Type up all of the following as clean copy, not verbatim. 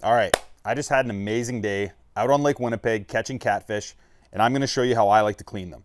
All right, I just had an amazing day out on Lake Winnipeg catching catfish, and I'm gonna show you how I like to clean them.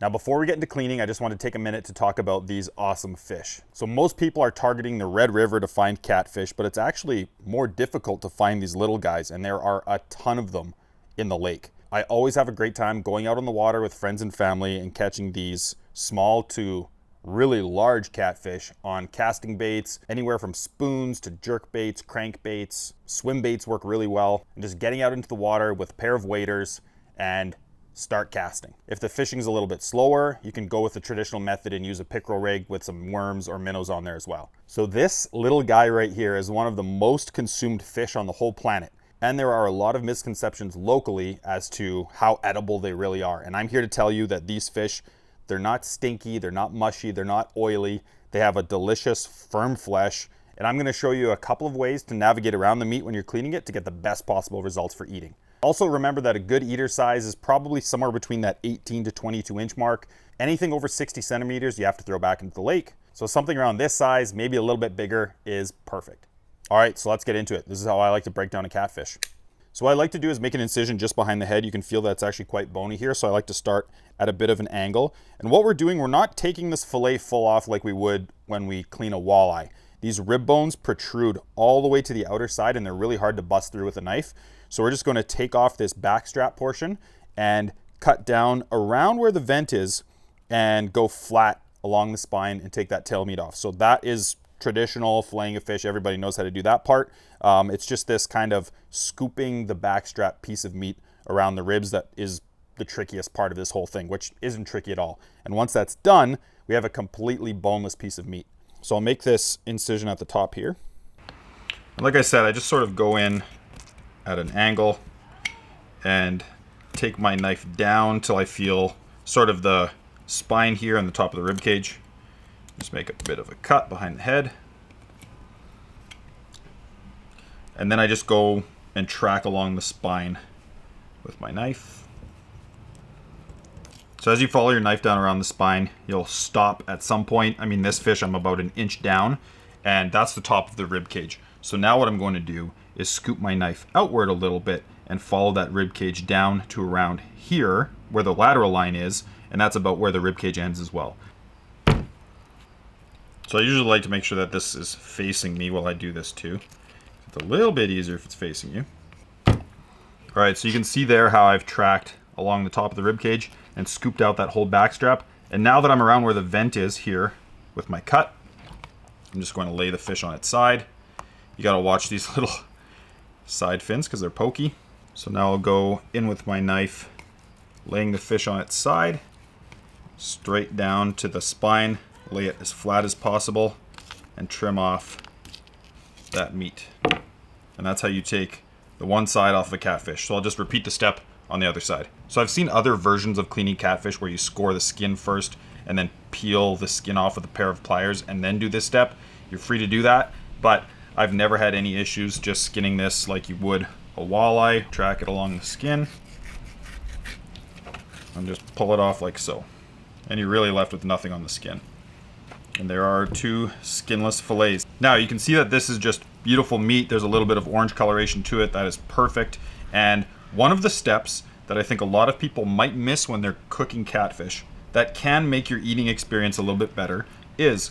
Now, before we get into cleaning, I just want to take a minute to talk about these awesome fish. So most people are targeting the Red River to find catfish, but it's actually more difficult to find these little guys, and there are a ton of them in the lake. I always have a great time going out on the water with friends and family and catching these small to really large catfish on casting baits, anywhere from spoons to jerk baits, crank baits. Swim baits work really well, and just getting out into the water with a pair of waders and start casting. If the fishing's a little bit slower, you can go with the traditional method and use a pickerel rig with some worms or minnows on there as well. So this little guy right here is one of the most consumed fish on the whole planet. And there are a lot of misconceptions locally as to how edible they really are. And I'm here to tell you that these fish, they're not stinky, they're not mushy, they're not oily. They have a delicious, firm flesh. And I'm gonna show you a couple of ways to navigate around the meat when you're cleaning it to get the best possible results for eating. Also remember that a good eater size is probably somewhere between that 18 to 22 inch mark. Anything over 60 centimeters, you have to throw back into the lake. So something around this size, maybe a little bit bigger, is perfect. All right, so let's get into it. This is how I like to break down a catfish. So what I like to do is make an incision just behind the head. You can feel that's actually quite bony here, so I like to start at a bit of an angle. And what we're doing, we're not taking this fillet full off like we would when we clean a walleye. These rib bones protrude all the way to the outer side, and they're really hard to bust through with a knife. So we're just going to take off this backstrap portion and cut down around where the vent is and go flat along the spine and take that tail meat off. So that is traditional filleting a fish. Everybody knows how to do that part. It's just this kind of scooping the backstrap piece of meat around the ribs that is the trickiest part of this whole thing, which isn't tricky at all. And once that's done, we have a completely boneless piece of meat. So I'll make this incision at the top here. And like I said, I just sort of go in at an angle and take my knife down till I feel sort of the spine here on the top of the rib cage. Just make a bit of a cut behind the head. And then I just go and track along the spine with my knife. So as you follow your knife down around the spine, you'll stop at some point. I mean, this fish I'm about an inch down, and that's the top of the rib cage. So now what I'm going to do is scoop my knife outward a little bit and follow that rib cage down to around here where the lateral line is, and that's about where the rib cage ends as well. So I usually like to make sure that this is facing me while I do this too. It's a little bit easier if it's facing you. All right, so you can see there how I've tracked along the top of the rib cage and scooped out that whole back strap. And now that I'm around where the vent is here with my cut, I'm just going to lay the fish on its side. You gotta watch these little side fins because they're pokey. So now I'll go in with my knife, laying the fish on its side, straight down to the spine, lay it as flat as possible, and trim off that meat. And that's how you take the one side off of a catfish. So I'll just repeat the step on the other side. So I've seen other versions of cleaning catfish where you score the skin first and then peel the skin off with a pair of pliers and then do this step. You're free to do that, but I've never had any issues just skinning this like you would a walleye. Track it along the skin and just pull it off like so. And you're really left with nothing on the skin. And there are two skinless fillets. Now you can see that this is just beautiful meat. There's a little bit of orange coloration to it. That is perfect. And one of the steps that I think a lot of people might miss when they're cooking catfish that can make your eating experience a little bit better is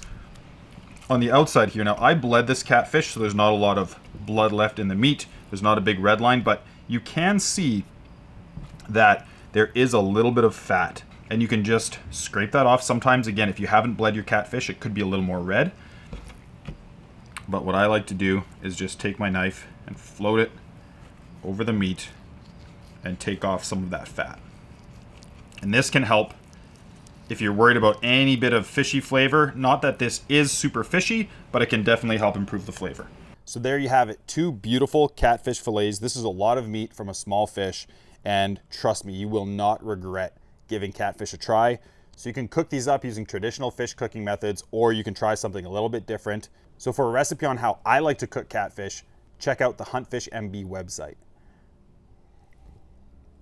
on the outside here. Now I bled this catfish, so there's not a lot of blood left in the meat. There's not a big red line, but you can see that there is a little bit of fat, and you can just scrape that off. Sometimes, again, if you haven't bled your catfish, it could be a little more red. But what I like to do is just take my knife and float it over the meat and take off some of that fat. And this can help if you're worried about any bit of fishy flavor. Not that this is super fishy, but it can definitely help improve the flavor. So there you have it, two beautiful catfish fillets. This is a lot of meat from a small fish, and trust me, you will not regret giving catfish a try. So you can cook these up using traditional fish cooking methods, or you can try something a little bit different. So for a recipe on how I like to cook catfish, check out the Huntfish MB website.